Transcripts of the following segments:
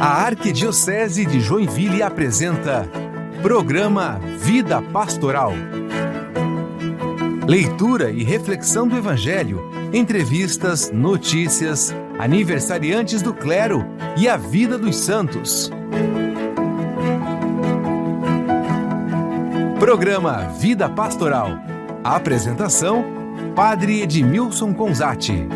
A Arquidiocese de Joinville apresenta Programa Vida Pastoral. Leitura e reflexão do Evangelho, entrevistas, notícias, aniversariantes do clero e a vida dos santos. Programa Vida Pastoral. A apresentação, Padre Edmilson Conzatti.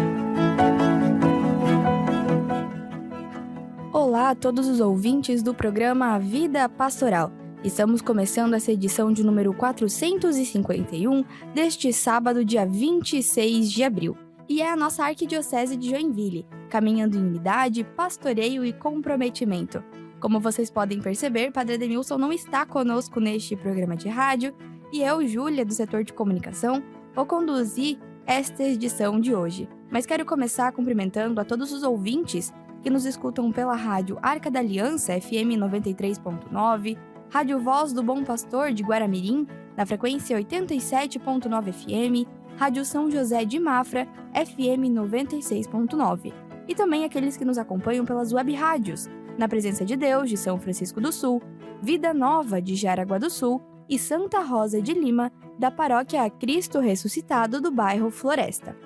Olá a todos os ouvintes do programa Vida Pastoral. Estamos começando essa edição de número 451 deste sábado, dia 26 de abril. E é a nossa Arquidiocese de Joinville, caminhando em unidade, pastoreio e comprometimento. Como vocês podem perceber, Padre Edmilson não está conosco neste programa de rádio e eu, Júlia, do setor de comunicação, vou conduzir esta edição de hoje. Mas quero começar cumprimentando a todos os ouvintes que nos escutam pela rádio Arca da Aliança, FM 93.9, Rádio Voz do Bom Pastor de Guaramirim, na frequência 87.9 FM, Rádio São José de Mafra, FM 96.9, e também aqueles que nos acompanham pelas web rádios, na Presença de Deus de São Francisco do Sul, Vida Nova de Jaraguá do Sul e Santa Rosa de Lima, da paróquia Cristo Ressuscitado do bairro Floresta.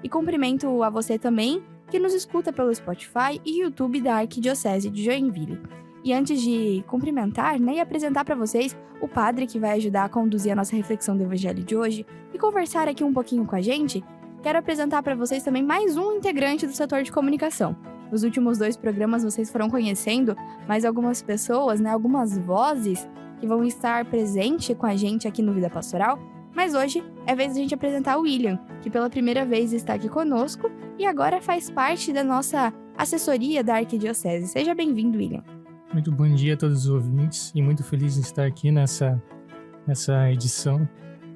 E cumprimento a você também que nos escuta pelo Spotify e YouTube da Arquidiocese de Joinville. E antes de cumprimentar, e apresentar para vocês o padre que vai ajudar a conduzir a nossa reflexão do Evangelho de hoje e conversar aqui um pouquinho com a gente, quero apresentar para vocês também mais um integrante do setor de comunicação. Nos últimos 2 programas vocês foram conhecendo mais algumas pessoas, algumas vozes que vão estar presentes com a gente aqui no Vida Pastoral, mas hoje é vez de a gente apresentar o William, que pela primeira vez está aqui conosco e agora faz parte da nossa assessoria da Arquidiocese. Seja bem-vindo, William. Muito bom dia a todos os ouvintes e muito feliz de estar aqui nessa edição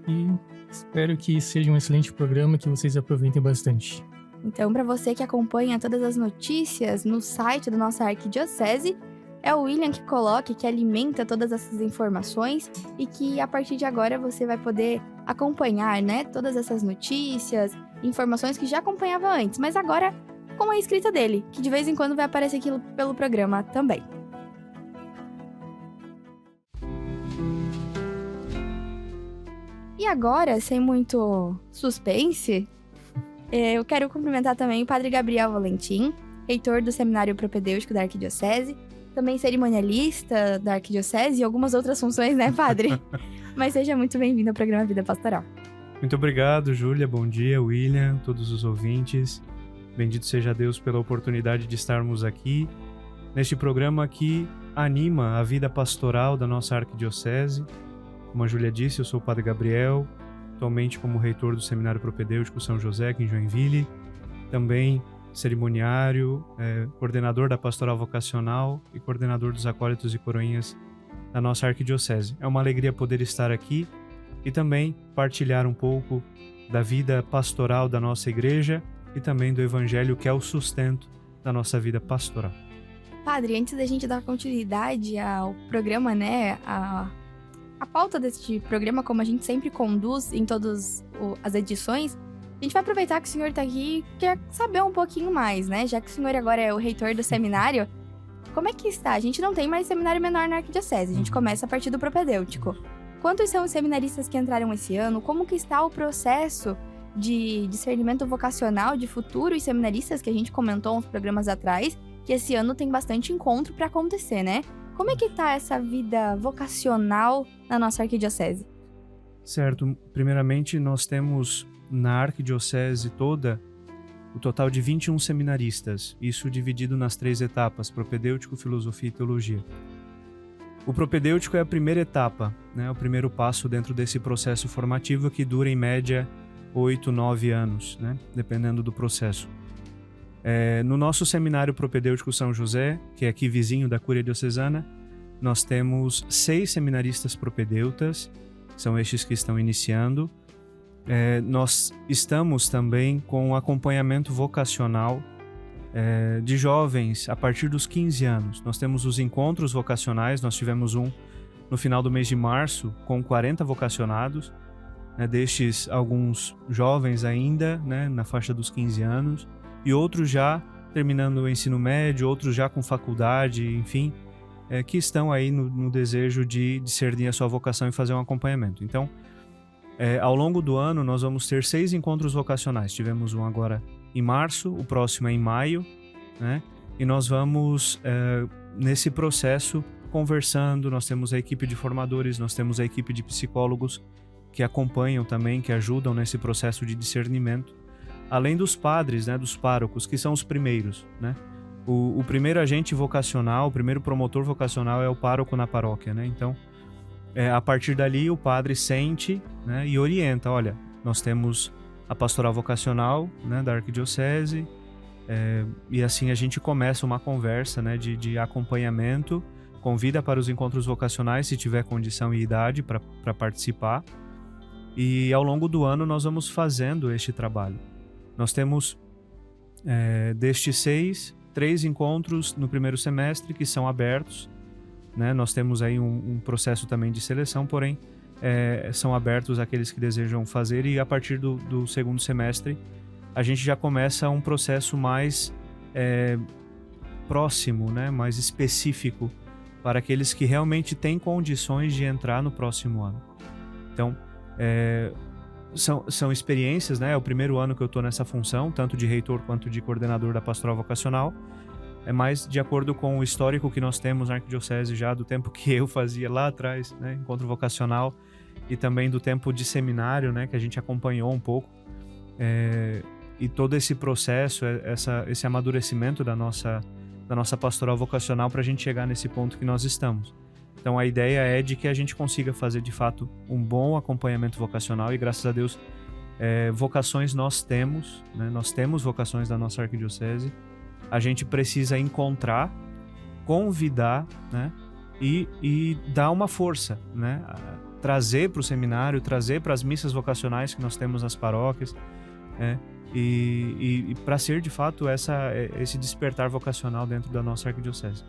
e espero que seja um excelente programa que vocês aproveitem bastante. Então, para você que acompanha todas as notícias no site da nossa Arquidiocese, é o William que coloca, que alimenta todas essas informações e que a partir de agora você vai poder acompanhar, todas essas notícias, informações que já acompanhava antes, mas agora com a escrita dele, que de vez em quando vai aparecer aqui pelo programa também. E agora, sem muito suspense, eu quero cumprimentar também o Padre Gabriel Valentim, reitor do Seminário Propedêutico da Arquidiocese, também cerimonialista da Arquidiocese e algumas outras funções, Padre? Mas seja muito bem-vindo ao programa Vida Pastoral. Muito obrigado, Júlia. Bom dia, William, todos os ouvintes. Bendito seja Deus pela oportunidade de estarmos aqui, neste programa que anima a vida pastoral da nossa Arquidiocese. Como a Júlia disse, eu sou o Padre Gabriel, atualmente como reitor do Seminário Propedêutico São José, aqui em Joinville, também cerimoniário, coordenador da Pastoral Vocacional e coordenador dos acólitos e coroinhas da nossa Arquidiocese. É uma alegria poder estar aqui e também partilhar um pouco da vida pastoral da nossa igreja e também do Evangelho, que é o sustento da nossa vida pastoral. Padre, antes da gente dar continuidade ao programa, a pauta deste programa, como a gente sempre conduz em todas as edições, a gente vai aproveitar que o senhor está aqui e quer saber um pouquinho mais, Já que o senhor agora é o reitor do seminário, como é que está? A gente não tem mais seminário menor na Arquidiocese, a gente começa a partir do propedêutico. Quantos são os seminaristas que entraram esse ano? Como que está o processo de discernimento vocacional de futuros seminaristas que a gente comentou uns programas atrás, que esse ano tem bastante encontro para acontecer, Como é que está essa vida vocacional na nossa Arquidiocese? Certo. Primeiramente, nós temos na Arquidiocese toda o total de 21 seminaristas, isso dividido nas 3 etapas, propedêutico, filosofia e teologia. O propedêutico é a primeira etapa, o primeiro passo dentro desse processo formativo que dura em média 8, 9 anos, dependendo do processo. No nosso Seminário Propedêutico São José, que é aqui vizinho da Cúria Diocesana, nós temos 6 seminaristas propedeutas, são estes que estão iniciando. Nós estamos também com o acompanhamento vocacional de jovens a partir dos 15 anos. Nós temos os encontros vocacionais, nós tivemos um no final do mês de março com 40 vocacionados, destes alguns jovens ainda, na faixa dos 15 anos, e outros já terminando o ensino médio, outros já com faculdade, enfim, que estão aí no desejo de discernir a sua vocação e fazer um acompanhamento. Então, ao longo do ano, nós vamos ter 6 encontros vocacionais. Tivemos um agora em março, o próximo é em maio, né? E nós vamos, nesse processo, conversando. Nós temos a equipe de formadores, nós temos a equipe de psicólogos que acompanham também, que ajudam nesse processo de discernimento. Além dos padres, né, dos párocos, que são os primeiros, né? O primeiro agente vocacional, o primeiro promotor vocacional é o pároco na paróquia, né? Então, a partir dali, o padre sente, né, e orienta. Olha, nós temos a pastoral vocacional, né, da arquidiocese, e assim a gente começa uma conversa, né, de acompanhamento, convida para os encontros vocacionais, se tiver condição e idade para participar. E ao longo do ano nós vamos fazendo este trabalho. Nós temos, destes 6, 3 encontros no primeiro semestre que são abertos, né? Nós temos aí um processo também de seleção, porém são abertos àqueles que desejam fazer, e a partir do segundo semestre a gente já começa um processo mais próximo, né? Mais específico para aqueles que realmente têm condições de entrar no próximo ano. Então, são experiências, né? É o primeiro ano que eu estou nessa função, tanto de reitor quanto de coordenador da pastoral vocacional. É mais de acordo com o histórico que nós temos na arquidiocese já do tempo que eu fazia lá atrás, né? Encontro vocacional, e também do tempo de seminário, né? Que a gente acompanhou um pouco. E todo esse processo, esse amadurecimento da nossa pastoral vocacional para a gente chegar nesse ponto que nós estamos. Então a ideia é de que a gente consiga fazer de fato um bom acompanhamento vocacional, e graças a Deus vocações nós temos, né? Nós temos vocações da nossa arquidiocese. A gente precisa encontrar, convidar, né? E dar uma força, né? Trazer para o seminário, trazer para as missas vocacionais que nós temos nas paróquias, né? E para ser de fato esse despertar vocacional dentro da nossa arquidiocese.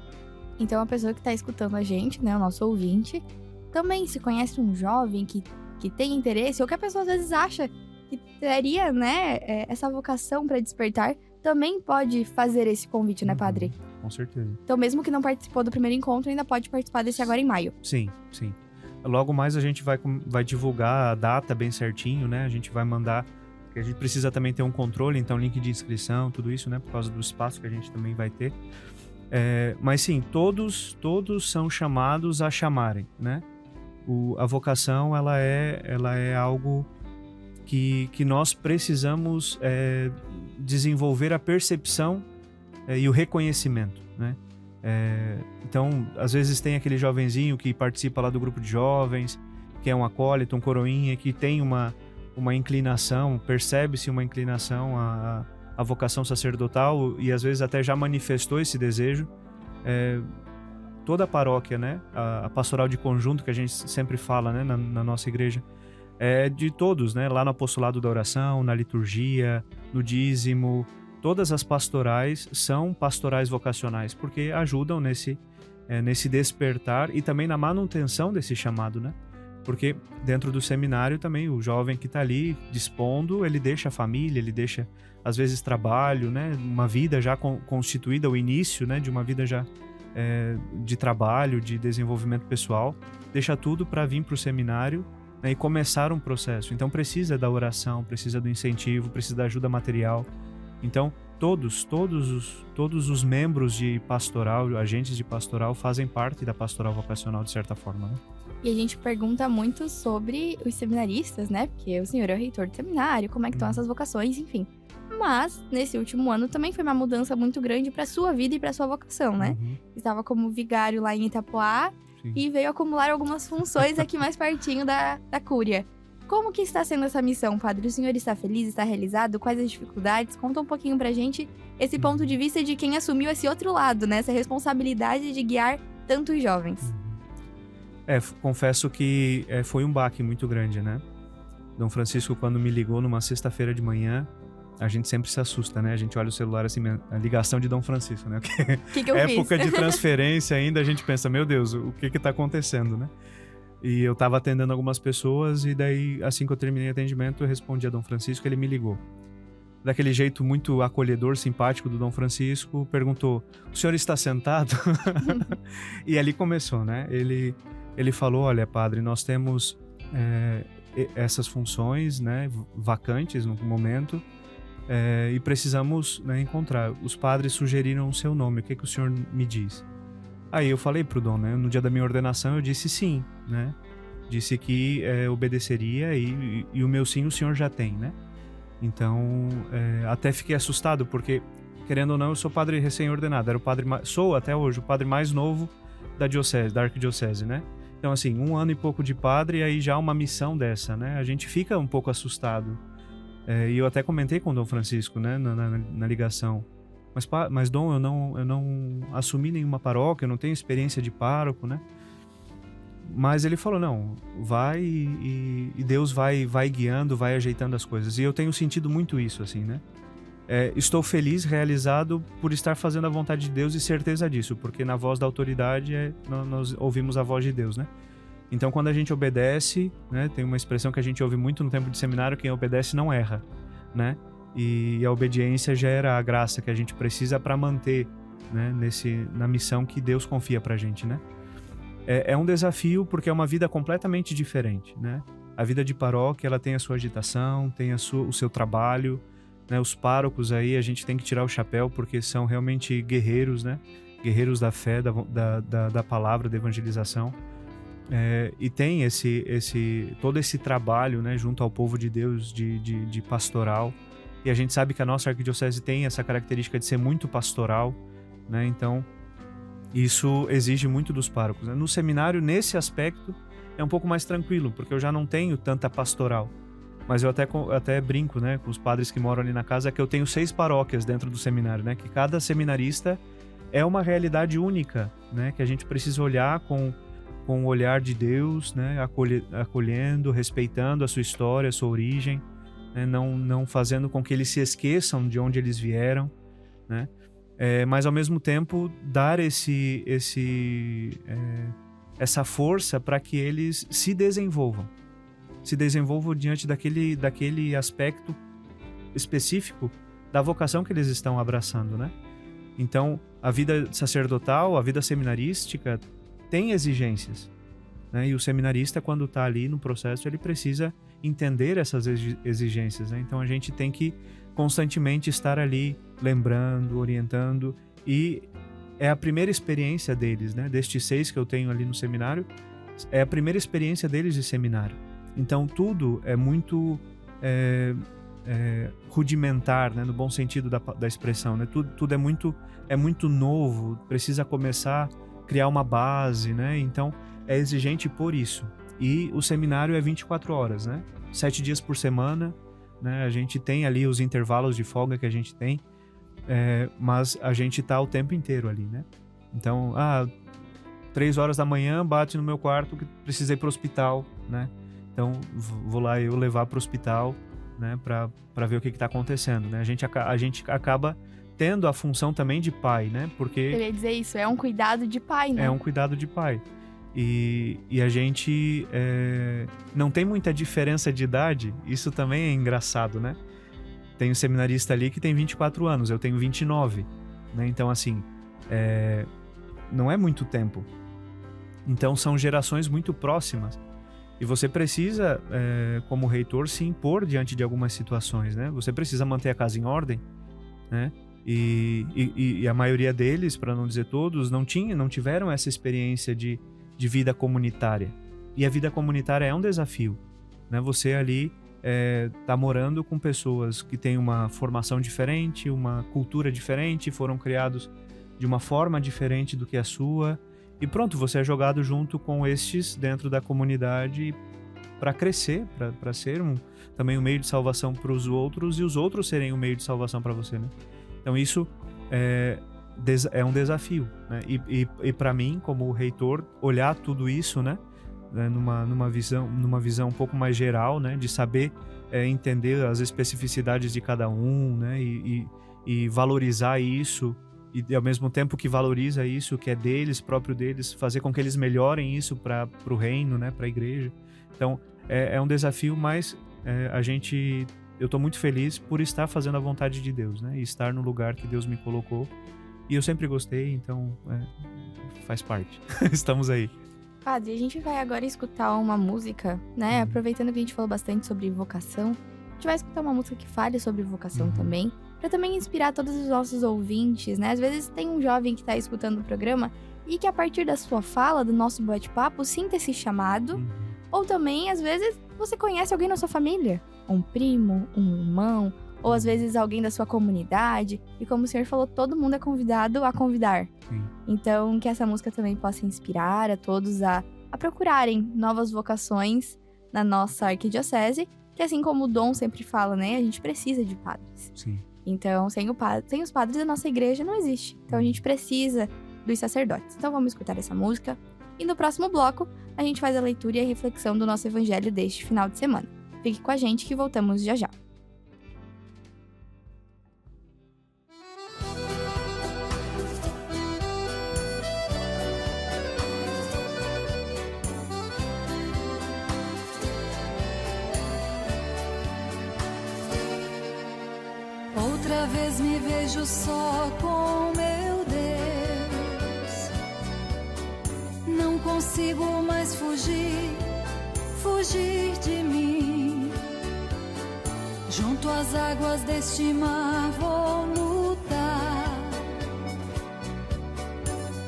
Então a pessoa que está escutando a gente, né, o nosso ouvinte, também se conhece um jovem que tem interesse, ou que a pessoa às vezes acha que teria, né, essa vocação para despertar, também pode fazer esse convite, né, padre? Com certeza. Então mesmo que não participou do primeiro encontro, ainda pode participar desse agora em maio. Sim, sim. Logo mais a gente vai divulgar a data bem certinho, né? A gente vai mandar, porque a gente precisa também ter um controle, então link de inscrição, tudo isso, né? Por causa do espaço que a gente também vai ter. Mas sim, todos são chamados a chamarem, né? A vocação, ela é algo que nós precisamos desenvolver a percepção e o reconhecimento, né? Então, às vezes tem aquele jovenzinho que participa lá do grupo de jovens, que é um acólito, um coroinha, que tem uma inclinação, percebe-se uma inclinação à vocação sacerdotal, e às vezes até já manifestou esse desejo. Toda a paróquia, né? A pastoral de conjunto que a gente sempre fala, né? na nossa igreja, é de todos, né? Lá no apostolado da oração, na liturgia, no dízimo, todas as pastorais são pastorais vocacionais, porque ajudam nesse despertar e também na manutenção desse chamado, né? Porque dentro do seminário também o jovem que está ali dispondo, ele deixa a família, ele deixa às vezes trabalho, né? Uma vida já constituída, o início, né? De uma vida já de trabalho, de desenvolvimento pessoal, deixa tudo para vir para o seminário, né? E começar um processo. Então precisa da oração, precisa do incentivo, precisa da ajuda material. Então todos os membros de pastoral, agentes de pastoral, fazem parte da pastoral vocacional de certa forma, né? E a gente pergunta muito sobre os seminaristas, né? Porque o senhor é o reitor do seminário, como é que estão essas vocações, enfim. Mas, nesse último ano, também foi uma mudança muito grande para sua vida e para sua vocação, né? Uhum. Estava como vigário lá em Itapoá. Sim. E veio acumular algumas funções aqui mais pertinho da cúria. Como que está sendo essa missão, padre? O senhor está feliz, está realizado? Quais as dificuldades? Conta um pouquinho pra gente esse ponto de vista de quem assumiu esse outro lado, né? Essa responsabilidade de guiar tantos jovens. Confesso que foi um baque muito grande, né? Dom Francisco, quando me ligou numa sexta-feira de manhã, a gente sempre se assusta, né? A gente olha o celular assim, a ligação de Dom Francisco, né? Que eu época fiz? De transferência ainda, a gente pensa, meu Deus, o que tá acontecendo, né? E eu tava atendendo algumas pessoas, e daí, assim que eu terminei o atendimento, eu respondi a Dom Francisco, ele me ligou. daquele jeito muito acolhedor, simpático do Dom Francisco, perguntou: o senhor está sentado? E ali começou, né? Ele falou: olha, padre, nós temos essas funções, né, vacantes no momento, e precisamos, né, encontrar. Os padres sugeriram o seu nome, o que o senhor me diz? Aí eu falei pro Dom, né, no dia da minha ordenação eu disse sim, né? Disse que obedeceria e o meu sim o senhor já tem, né? Então, até fiquei assustado, porque, querendo ou não, eu sou padre recém-ordenado. Sou até hoje o padre mais novo da diocese, da arquidiocese, né? Então, assim, 1 ano e pouco de padre e aí já uma missão dessa, né? A gente fica um pouco assustado. E eu até comentei com o Dom Francisco, né, na ligação. Mas Dom, eu não assumi nenhuma paróquia, eu não tenho experiência de pároco, né? Mas ele falou: não, vai e Deus vai guiando, vai ajeitando as coisas. E eu tenho sentido muito isso, assim, né? Estou feliz, realizado por estar fazendo a vontade de Deus e certeza disso, porque na voz da autoridade nós ouvimos a voz de Deus, né? Então, quando a gente obedece, né, tem uma expressão que a gente ouve muito no tempo de seminário: quem obedece não erra, né? E a obediência gera a graça que a gente precisa para manter, né, na missão que Deus confia pra gente, né? É um desafio porque é uma vida completamente diferente, né? A vida de paróquia, ela tem a sua agitação, tem o seu trabalho, né? Os párocos aí, a gente tem que tirar o chapéu porque são realmente guerreiros, né? Guerreiros da fé, da palavra, da evangelização. E tem todo esse trabalho, né, junto ao povo de Deus, de pastoral. E a gente sabe que a nossa arquidiocese tem essa característica de ser muito pastoral, né? Então, isso exige muito dos párocos, né? No seminário, nesse aspecto, é um pouco mais tranquilo, porque eu já não tenho tanta pastoral. Mas eu até brinco, né, com os padres que moram ali na casa, que eu tenho 6 paróquias dentro do seminário, né? Que cada seminarista é uma realidade única, né? Que a gente precisa olhar com o olhar de Deus, né? Acolhendo, respeitando a sua história, a sua origem, né? Não fazendo com que eles se esqueçam de onde eles vieram, né? Mas ao mesmo tempo dar essa força para que eles se desenvolvam diante daquele aspecto específico da vocação que eles estão abraçando, né? Então, a vida sacerdotal, a vida seminarística tem exigências, né? E o seminarista, quando está ali no processo, ele precisa entender essas exigências, né? Então, a gente tem que constantemente estar ali lembrando, orientando, e é a primeira experiência deles, né? Destes 6 que eu tenho ali no seminário, é a primeira experiência deles de seminário. Então tudo é muito rudimentar, né? No bom sentido da expressão, né? Tudo é muito novo, precisa começar a criar uma base, né? Então é exigente por isso. E o seminário é 24 horas, né? 7 dias por semana, né? A gente tem ali os intervalos de folga que a gente tem, mas a gente está o tempo inteiro ali, né? Então, 3 horas da manhã, bate no meu quarto que precisei ir para o hospital, né? Então, vou lá eu levar para o hospital, né? Para ver o que está acontecendo, né? A gente acaba tendo a função também de pai, né? Porque Eu ia dizer isso, é um cuidado de pai, né? É um cuidado de pai. E a gente não tem muita diferença de idade, isso também é engraçado, né? Tem um seminarista ali que tem 24 anos, eu tenho 29, né? Então, assim, não é muito tempo. Então, são gerações muito próximas. E você precisa, como reitor, se impor diante de algumas situações, né? Você precisa manter a casa em ordem, né? E a maioria deles, para não dizer todos, não tiveram essa experiência de vida comunitária. E a vida comunitária é um desafio, né? Você ali tá morando com pessoas que têm uma formação diferente, uma cultura diferente, foram criados de uma forma diferente do que a sua, e pronto, você é jogado junto com estes dentro da comunidade para crescer, para ser também um meio de salvação para os outros e os outros serem um meio de salvação para você, né? Então isso é um desafio, né? E para mim, como reitor, olhar tudo isso, né? Numa visão um pouco mais geral, né? De saber entender as especificidades de cada um, né? E valorizar isso, e ao mesmo tempo que valoriza isso, que é deles, próprio deles, fazer com que eles melhorem isso para o reino, né? Para a igreja. Então, é um desafio, mas eu tô muito feliz por estar fazendo a vontade de Deus, né? E estar no lugar que Deus me colocou. E eu sempre gostei, então faz parte. Estamos aí. Padre, a gente vai agora escutar uma música, né? Aproveitando que a gente falou bastante sobre vocação, a gente vai escutar uma música que fale sobre vocação também, para também inspirar todos os nossos ouvintes, né? Às vezes tem um jovem que tá escutando o programa e que a partir da sua fala, do nosso bate-papo, sinta esse chamado. Ou também, às vezes, você conhece alguém na sua família, um primo, um irmão, ou às vezes alguém da sua comunidade. E como o senhor falou, todo mundo é convidado a convidar. Sim. Então, que essa música também possa inspirar a todos a procurarem novas vocações na nossa arquidiocese, que assim como o Dom sempre fala, né? A gente precisa de padres. Sim. Então, sem os padres, a nossa igreja não existe. Então, a gente precisa dos sacerdotes. Então, vamos escutar essa música. E no próximo bloco, a gente faz a leitura e a reflexão do nosso evangelho deste final de semana. Fique com a gente que voltamos já já. Outra vez me vejo só com meu Deus. Não consigo mais fugir de mim. Junto às águas deste mar vou lutar.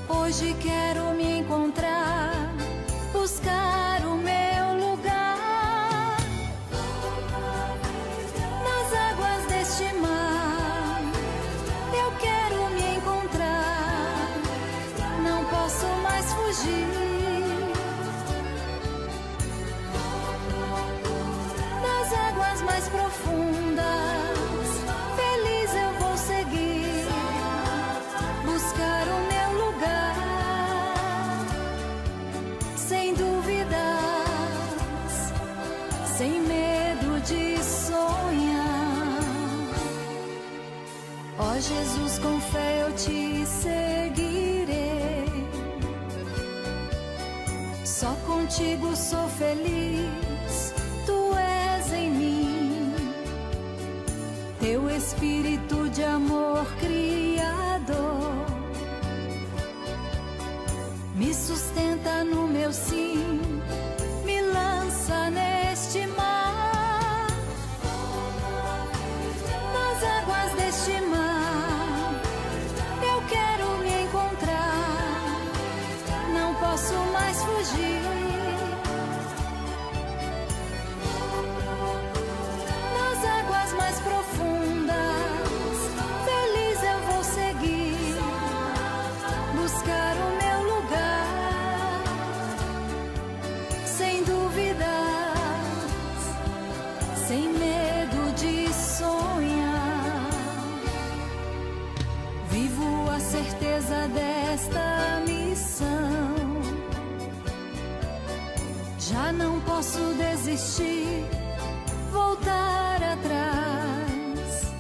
Hoje quero me encontrar, buscar o meu lugar. Nas águas deste mar eu quero me encontrar. Não posso mais fugir. Nas águas mais profundas, feliz eu vou seguir, buscar o meu lugar, sem dúvidas, sem medo de sonhar. Ó Jesus, com fé eu te seguirei, só contigo sou feliz, tu és em mim, teu espírito de amor criador me sustenta no meu sim, me lança neste mar. Nas águas deste mar eu quero me encontrar, não posso mais fugir. Nas águas mais profundas, feliz eu vou seguir, buscar o meu lugar, sem dúvidas, sem medo de sonhar. Vivo a certeza desta missão, já não posso desistir, voltar atrás.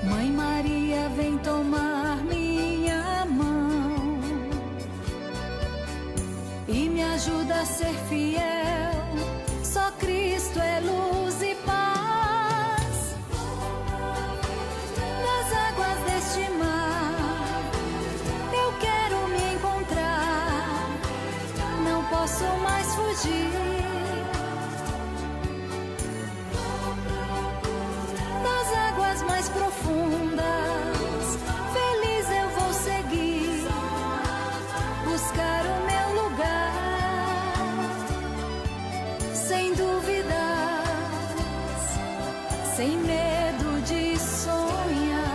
Mãe Maria, vem tomar minha mão e me ajuda a ser fiel. Só Cristo é luz e paz. Nas águas deste mar eu quero me encontrar, não posso mais fugir. Nas águas mais profundas, feliz eu vou seguir, buscar o meu lugar, sem dúvidas, sem medo de sonhar.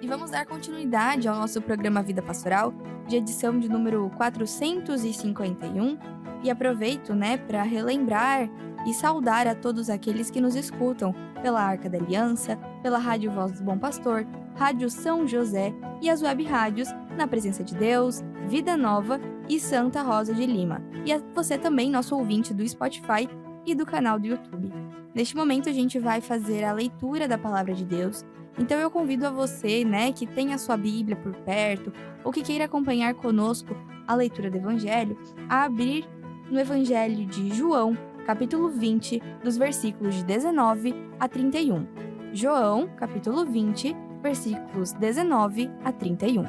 E vamos dar continuidade ao nosso programa Vida Pastoral, de edição de número 451. E aproveito, para relembrar e saudar a todos aqueles que nos escutam pela Arca da Aliança, pela Rádio Voz do Bom Pastor, Rádio São José e as web rádios Na Presença de Deus, Vida Nova e Santa Rosa de Lima. E a você também, nosso ouvinte do Spotify e do canal do YouTube. Neste momento a gente vai fazer a leitura da Palavra de Deus. Então eu convido a você, que tenha a sua Bíblia por perto ou que queira acompanhar conosco a leitura do Evangelho, a abrir no Evangelho de João, capítulo 20, dos versículos de 19 a 31. João, capítulo 20, versículos 19 a 31.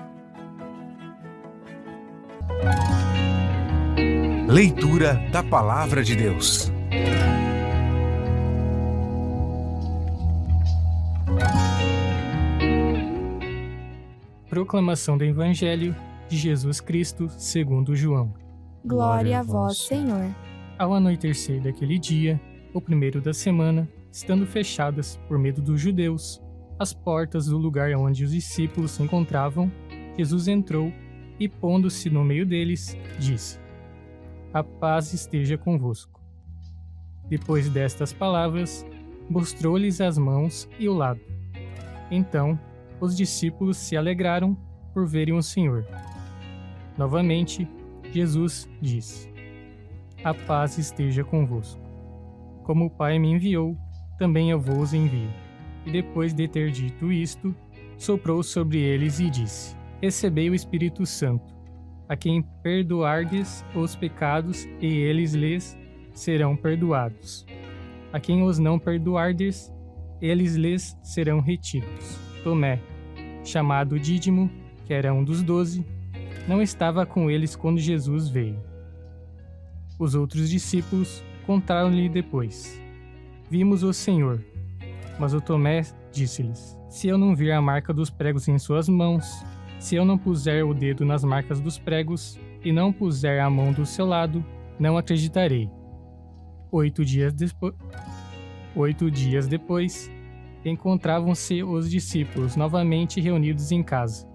Leitura da Palavra de Deus. Proclamação do Evangelho de Jesus Cristo segundo João. Glória a vós, Senhor. Ao anoitecer daquele dia, o primeiro da semana, estando fechadas, por medo dos judeus, as portas do lugar onde os discípulos se encontravam, Jesus entrou e, pondo-se no meio deles, disse: A paz esteja convosco. Depois destas palavras, mostrou-lhes as mãos e o lado. Então, os discípulos se alegraram por verem o Senhor. Novamente, Jesus disse: A paz esteja convosco. Como o Pai me enviou, também eu vos envio. E depois de ter dito isto, soprou sobre eles e disse: Recebei o Espírito Santo. A quem perdoardes os pecados, e eles lhes serão perdoados. A quem os não perdoardes, eles lhes serão retidos. Tomé, chamado Dídimo, que era um dos 12, não estava com eles quando Jesus veio. Os outros discípulos contaram-lhe depois: Vimos o Senhor. Mas o Tomé disse-lhes: Se eu não vir a marca dos pregos em suas mãos, se eu não puser o dedo nas marcas dos pregos e não puser a mão do seu lado, não acreditarei. 8 dias depois, encontravam-se os discípulos novamente reunidos em casa,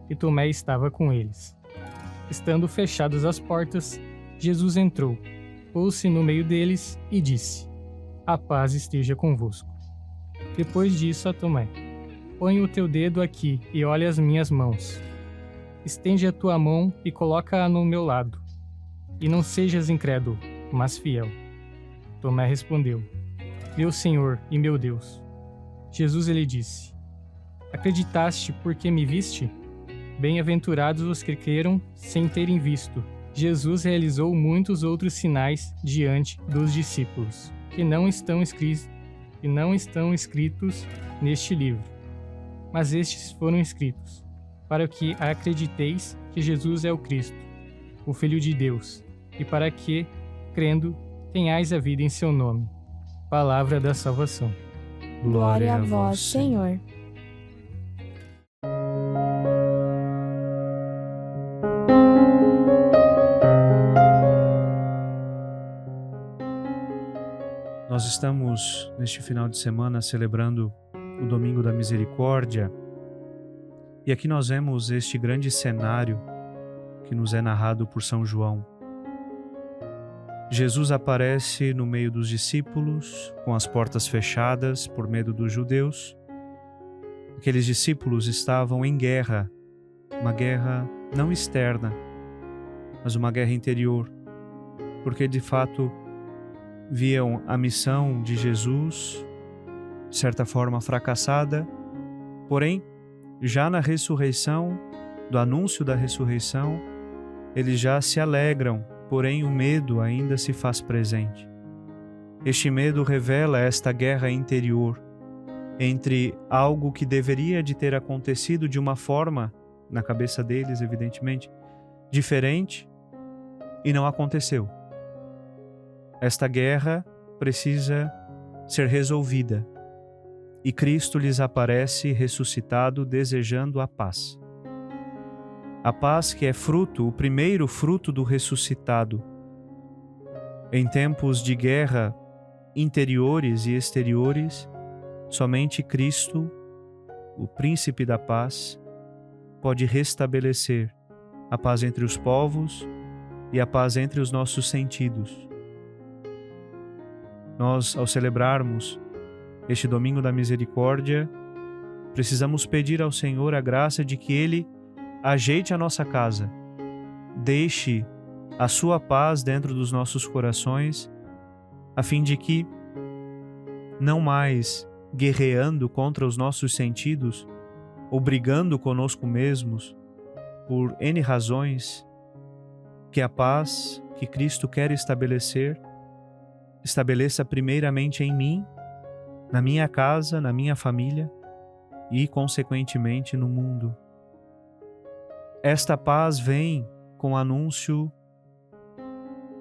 e Tomé estava com eles. Estando fechadas as portas, Jesus entrou, pôs-se no meio deles e disse: A paz esteja convosco. Depois disso a Tomé: Põe o teu dedo aqui e olha as minhas mãos. Estende a tua mão e coloca-a no meu lado. E não sejas incrédulo, mas fiel. Tomé respondeu: Meu Senhor e meu Deus. Jesus lhe disse: Acreditaste porque me viste? Bem-aventurados os que creram sem terem visto. Jesus realizou muitos outros sinais diante dos discípulos, que não estão escritos neste livro. Mas estes foram escritos, para que acrediteis que Jesus é o Cristo, o Filho de Deus, e para que, crendo, tenhais a vida em seu nome. Palavra da salvação. Glória a vós, Senhor. Nós estamos, neste final de semana, celebrando o Domingo da Misericórdia, e aqui nós vemos este grande cenário que nos é narrado por São João. Jesus aparece no meio dos discípulos, com as portas fechadas por medo dos judeus. Aqueles discípulos estavam em guerra, uma guerra não externa, mas uma guerra interior, porque de fato viam a missão de Jesus, de certa forma fracassada, porém, já na ressurreição, do anúncio da ressurreição, eles já se alegram, porém o medo ainda se faz presente. Este medo revela esta guerra interior entre algo que deveria de ter acontecido de uma forma, na cabeça deles, evidentemente, diferente, e não aconteceu. Esta guerra precisa ser resolvida, e Cristo lhes aparece ressuscitado, desejando a paz. A paz que é fruto, o primeiro fruto do ressuscitado. Em tempos de guerra interiores e exteriores, somente Cristo, o príncipe da paz, pode restabelecer a paz entre os povos e a paz entre os nossos sentidos. Nós, ao celebrarmos este Domingo da Misericórdia, precisamos pedir ao Senhor a graça de que Ele ajeite a nossa casa, deixe a sua paz dentro dos nossos corações, a fim de que, não mais guerreando contra os nossos sentidos, ou brigando conosco mesmos, por N razões, que a paz que Cristo quer estabelecer, estabeleça primeiramente em mim, na minha casa, na minha família e, consequentemente, no mundo. Esta paz vem com o anúncio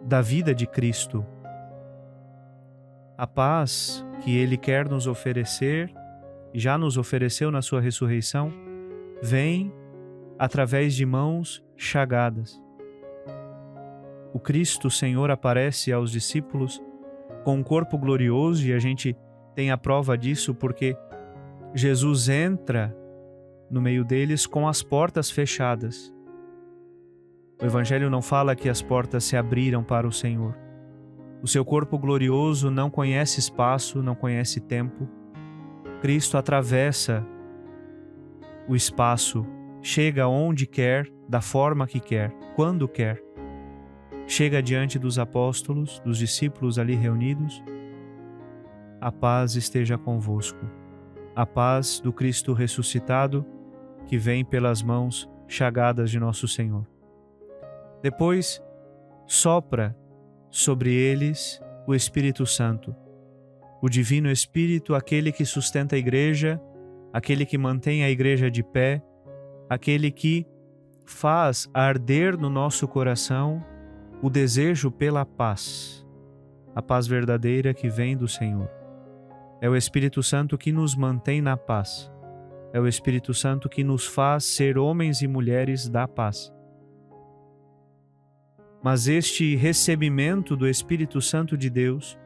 da vida de Cristo. A paz que Ele quer nos oferecer, e já nos ofereceu na sua ressurreição, vem através de mãos chagadas. O Cristo Senhor aparece aos discípulos com um corpo glorioso, e a gente tem a prova disso porque Jesus entra no meio deles com as portas fechadas. O Evangelho não fala que as portas se abriram para o Senhor. O seu corpo glorioso não conhece espaço, não conhece tempo. Cristo atravessa o espaço, chega onde quer, da forma que quer, quando quer. Chega diante dos apóstolos, dos discípulos ali reunidos. A paz esteja convosco. A paz do Cristo ressuscitado, que vem pelas mãos chagadas de nosso Senhor. Depois, sopra sobre eles o Espírito Santo, o Divino Espírito, aquele que sustenta a igreja, aquele que mantém a igreja de pé, aquele que faz arder no nosso coração o desejo pela paz, a paz verdadeira que vem do Senhor. É o Espírito Santo que nos mantém na paz. É o Espírito Santo que nos faz ser homens e mulheres da paz. Mas este recebimento do Espírito Santo de Deus,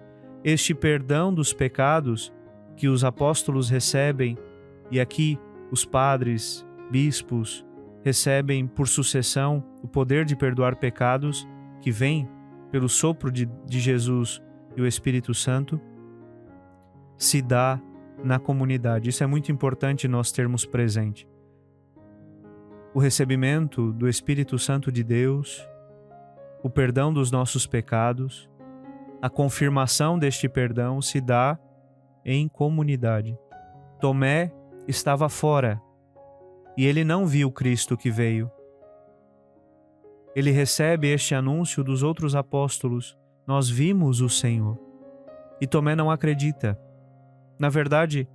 este perdão dos pecados que os apóstolos recebem, e aqui os padres, bispos, recebem por sucessão o poder de perdoar pecados, que vem pelo sopro de Jesus e o Espírito Santo, se dá na comunidade. Isso é muito importante nós termos presente. O recebimento do Espírito Santo de Deus, o perdão dos nossos pecados, a confirmação deste perdão se dá em comunidade. Tomé estava fora e ele não viu Cristo que veio. Ele recebe este anúncio dos outros apóstolos: nós vimos o Senhor. E Tomé não acredita. Na verdade,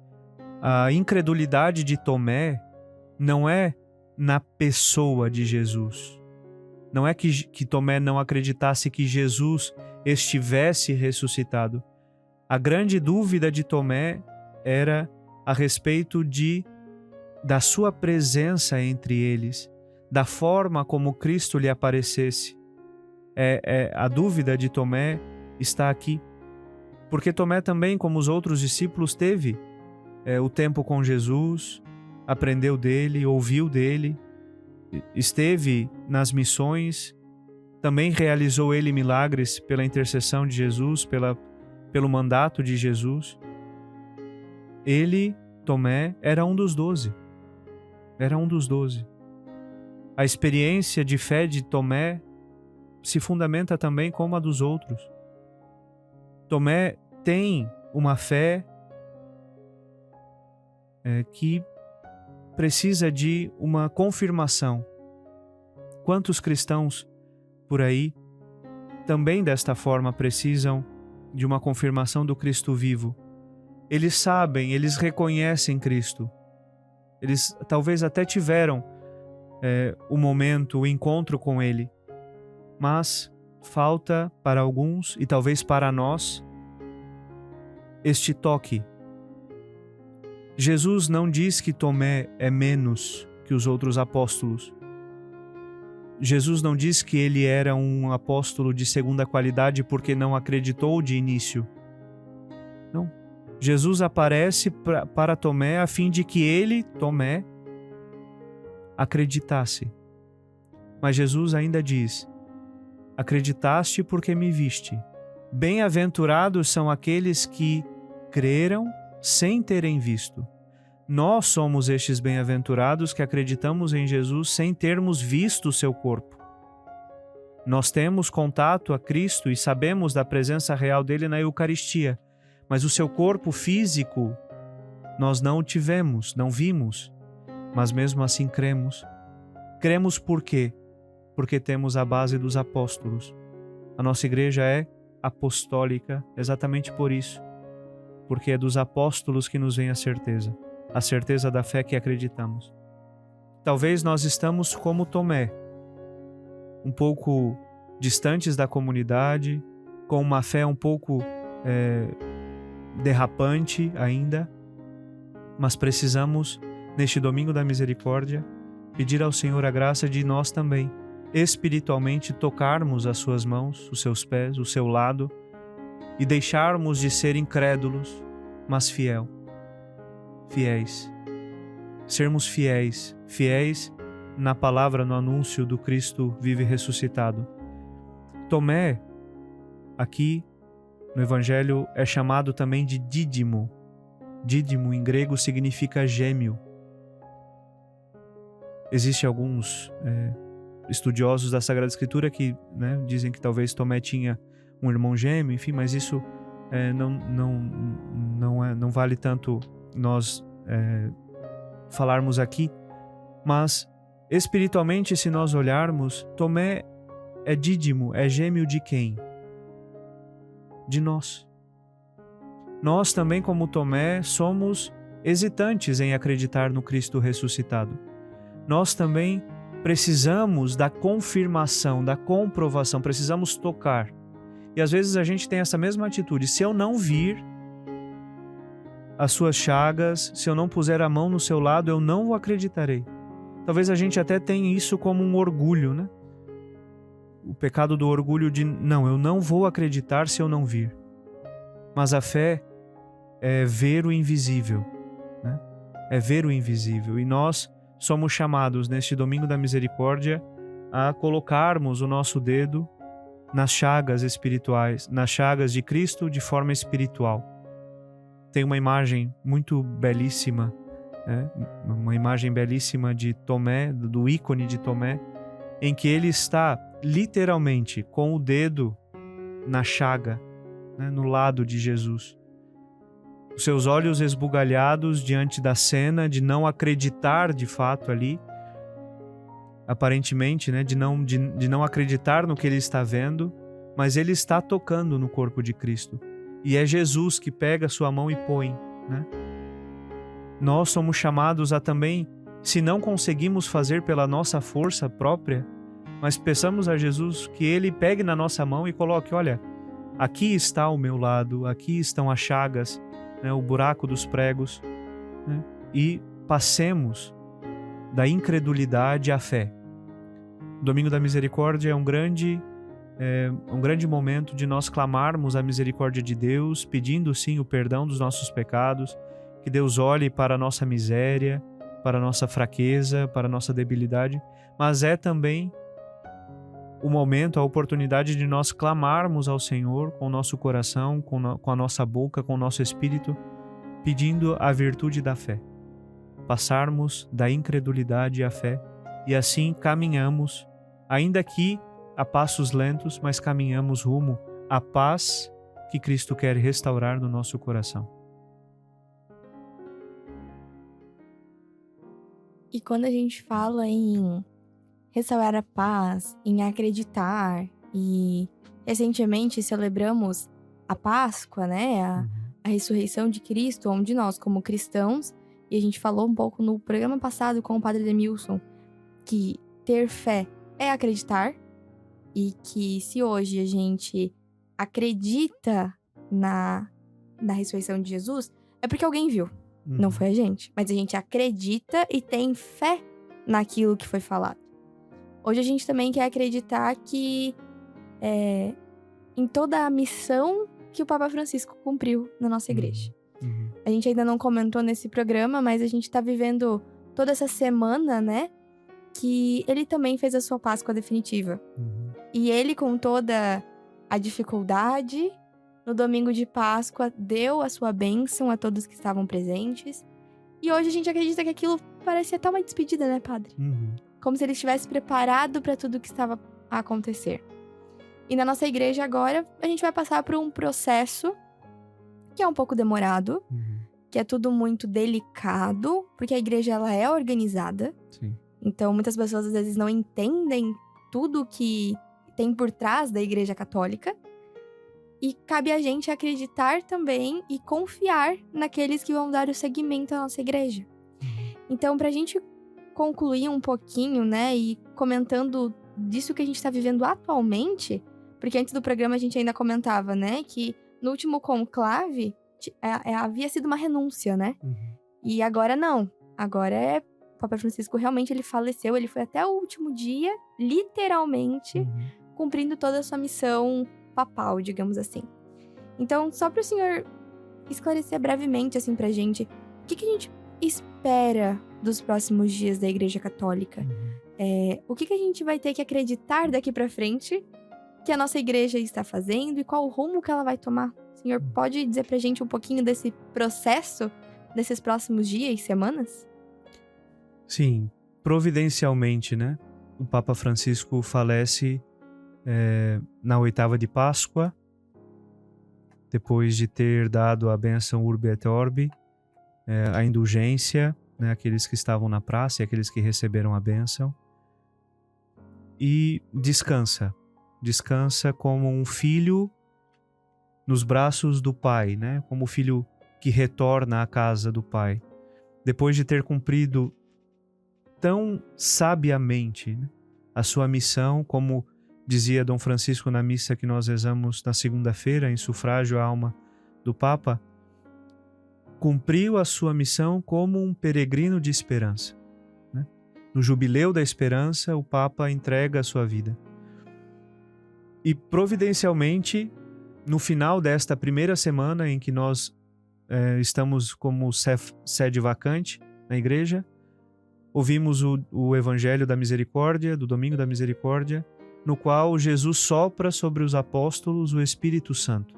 a incredulidade de Tomé não é na pessoa de Jesus. Não é que Tomé não acreditasse que Jesus estivesse ressuscitado. A grande dúvida de Tomé era a respeito da sua presença entre eles, da forma como Cristo lhe aparecesse. A dúvida de Tomé está aqui. Porque Tomé também, como os outros discípulos, teve o tempo com Jesus, aprendeu dele, ouviu dele, esteve nas missões, também realizou ele milagres pela intercessão de Jesus, pelo mandato de Jesus. Ele, Tomé, era um dos 12. Era um dos 12. A experiência de fé de Tomé se fundamenta também como a dos outros. Tomé tem uma fé que precisa de uma confirmação. Quantos cristãos por aí também desta forma precisam de uma confirmação do Cristo vivo? Eles sabem, eles reconhecem Cristo. Eles talvez até tiveram o momento, o encontro com Ele, mas falta para alguns e talvez para nós este toque. Jesus não diz que Tomé é menos que os outros apóstolos. Jesus não diz que ele era um apóstolo de segunda qualidade porque não acreditou de início. Não. Jesus aparece para Tomé a fim de que ele, Tomé, acreditasse. Mas Jesus ainda diz: acreditaste porque me viste. Bem-aventurados são aqueles que creram sem terem visto. Nós somos estes bem-aventurados que acreditamos em Jesus sem termos visto o seu corpo. Nós temos contato a Cristo e sabemos da presença real dele na Eucaristia, mas o seu corpo físico nós não o tivemos, não vimos, mas mesmo assim cremos. Cremos por quê? Porque temos a base dos apóstolos. A nossa igreja é apostólica exatamente por isso, porque é dos apóstolos que nos vem a certeza da fé que acreditamos. Talvez nós estamos como Tomé, um pouco distantes da comunidade, com uma fé um pouco derrapante ainda, mas precisamos, neste Domingo da Misericórdia, pedir ao Senhor a graça de nós também, espiritualmente, tocarmos as suas mãos, os seus pés, o seu lado, e deixarmos de ser incrédulos, mas fiéis. Sermos fiéis na palavra, no anúncio do Cristo vivo e ressuscitado. Tomé, aqui no Evangelho, é chamado também de Dídimo. Dídimo em grego significa gêmeo. Existem alguns estudiosos da Sagrada Escritura que dizem que talvez Tomé tinha um irmão gêmeo, enfim, mas isso não vale tanto nós falarmos aqui. Mas espiritualmente, se nós olharmos, Tomé é dídimo, é gêmeo de quem? De nós. Nós também, como Tomé, somos hesitantes em acreditar no Cristo ressuscitado. Nós também precisamos da confirmação, da comprovação, precisamos tocar. E às vezes a gente tem essa mesma atitude. Se eu não vir as suas chagas, se eu não puser a mão no seu lado, eu não o acreditarei. Talvez a gente até tenha isso como um orgulho, né? O pecado do orgulho de, não, eu não vou acreditar se eu não vir. Mas a fé é ver o invisível, né? É ver o invisível. E nós somos chamados, neste Domingo da Misericórdia, a colocarmos o nosso dedo nas chagas espirituais, nas chagas de Cristo de forma espiritual. Tem uma imagem muito belíssima, uma imagem belíssima de Tomé, do ícone de Tomé, em que ele está literalmente com o dedo na chaga, no lado de Jesus. Os seus olhos esbugalhados diante da cena, de não acreditar de fato ali, aparentemente, de não acreditar no que ele está vendo, mas ele está tocando no corpo de Cristo. E é Jesus que pega a sua mão e põe, Nós somos chamados a também, se não conseguimos fazer pela nossa força própria, mas peçamos a Jesus que ele pegue na nossa mão e coloque, olha, aqui está o meu lado, aqui estão as chagas, o buraco dos pregos, e passemos da incredulidade à fé. O Domingo da Misericórdia é um grande momento de nós clamarmos a misericórdia de Deus, pedindo sim o perdão dos nossos pecados, que Deus olhe para a nossa miséria, para a nossa fraqueza, para a nossa debilidade, mas é também o momento, a oportunidade de nós clamarmos ao Senhor com o nosso coração, com a nossa boca, com o nosso espírito, pedindo a virtude da fé. Passarmos da incredulidade à fé e assim caminhamos, ainda que a passos lentos, mas caminhamos rumo à paz que Cristo quer restaurar no nosso coração. E quando a gente fala em restaurar a paz, em acreditar, e recentemente celebramos a Páscoa, a ressurreição de Cristo, onde nós, como cristãos, e a gente falou um pouco no programa passado com o Padre Demilson, que ter fé é acreditar, e que se hoje a gente acredita na ressurreição de Jesus, é porque alguém viu, não foi a gente, mas a gente acredita e tem fé naquilo que foi falado. Hoje a gente também quer acreditar que em toda a missão que o Papa Francisco cumpriu na nossa igreja. A gente ainda não comentou nesse programa, mas a gente tá vivendo toda essa semana, que ele também fez a sua Páscoa definitiva. E ele, com toda a dificuldade, no domingo de Páscoa, deu a sua bênção a todos que estavam presentes. E hoje a gente acredita que aquilo parecia até uma despedida, padre? Como se ele estivesse preparado para tudo que estava a acontecer. E na nossa igreja agora, a gente vai passar por um processo que é um pouco demorado, que é tudo muito delicado, porque a igreja ela é organizada. Sim. Então, muitas pessoas às vezes não entendem tudo que tem por trás da igreja católica. E cabe a gente acreditar também e confiar naqueles que vão dar o seguimento à nossa igreja. Então, pra gente concluir um pouquinho, né, e comentando disso que a gente tá vivendo atualmente, porque antes do programa a gente ainda comentava, né, que no último conclave havia sido uma renúncia, né? E agora não. Agora o Papa Francisco realmente ele faleceu, ele foi até o último dia, literalmente, cumprindo toda a sua missão papal, digamos assim. Então, só para o senhor esclarecer brevemente, assim, pra gente, o que a gente espera dos próximos dias da Igreja Católica? O que a gente vai ter que acreditar daqui pra frente que a nossa igreja está fazendo e qual o rumo que ela vai tomar? O senhor pode dizer pra gente um pouquinho desse processo, desses próximos dias e semanas? Sim, providencialmente, né? O Papa Francisco falece na 8ª de Páscoa, depois de ter dado a bênção Urbi et Orbi, a indulgência, né, aqueles que estavam na praça e aqueles que receberam a bênção, e descansa como um filho nos braços do Pai, né, como o filho que retorna à casa do Pai, depois de ter cumprido tão sabiamente, né, a sua missão, como dizia Dom Francisco na missa que nós rezamos na segunda-feira, em sufrágio à alma do Papa, cumpriu a sua missão como um peregrino de esperança, né? No jubileu da esperança, o Papa entrega a sua vida. E providencialmente, no final desta primeira semana em que nós estamos como sede vacante na igreja, ouvimos o Evangelho da Misericórdia, do Domingo da Misericórdia, no qual Jesus sopra sobre os apóstolos o Espírito Santo.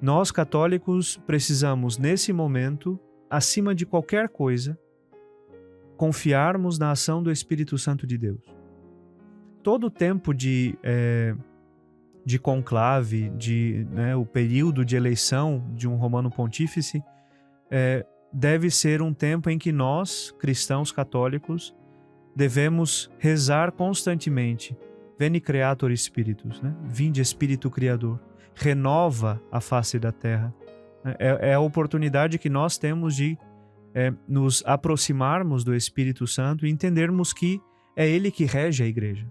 Nós, católicos, precisamos, nesse momento, acima de qualquer coisa, confiarmos na ação do Espírito Santo de Deus. Todo o tempo de conclave, o período de eleição de um Romano Pontífice, deve ser um tempo em que nós, cristãos católicos, devemos rezar constantemente. Veni Creator Spiritus, né? Vinde Espírito Criador, renova a face da terra. É a oportunidade que nós temos de nos aproximarmos do Espírito Santo e entendermos que é Ele que rege a igreja,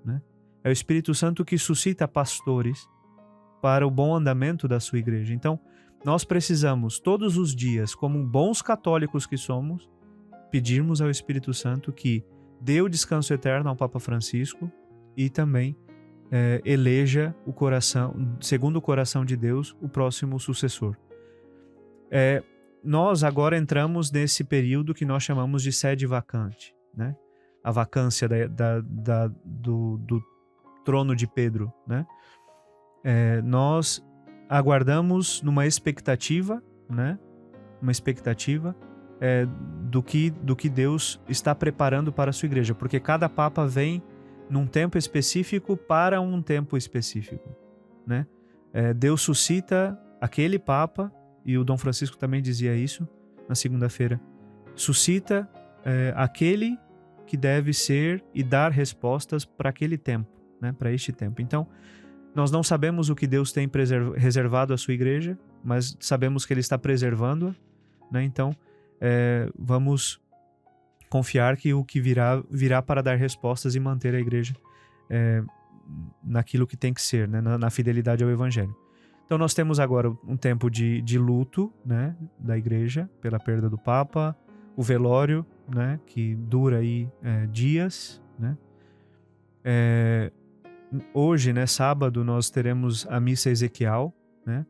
né? É o Espírito Santo que suscita pastores para o bom andamento da sua igreja. Então, nós precisamos todos os dias, como bons católicos que somos, pedirmos ao Espírito Santo que dê o descanso eterno ao Papa Francisco e também eleja o coração, segundo o coração de Deus, o próximo sucessor. Nós agora entramos nesse período que nós chamamos de sede vacante, né? A vacância do trono de Pedro, né? Nós aguardamos numa expectativa, né? Uma expectativa do que Deus está preparando para a sua igreja, porque cada Papa vem num tempo específico para um tempo específico, né? Deus suscita aquele Papa, e o Dom Francisco também dizia isso na segunda-feira, suscita aquele que deve ser e dar respostas para aquele tempo, né? Para este tempo. Então, nós não sabemos o que Deus tem reservado à sua igreja, mas sabemos que Ele está preservando-a, né? Então, vamos confiar que o que virá para dar respostas e manter a igreja naquilo que tem que ser, né? Na fidelidade ao Evangelho. Então nós temos agora um tempo de luto, né? Da igreja pela perda do Papa, o velório, né? Que dura aí dias, né? Hoje, né, sábado, nós teremos a missa Ezequiel, né?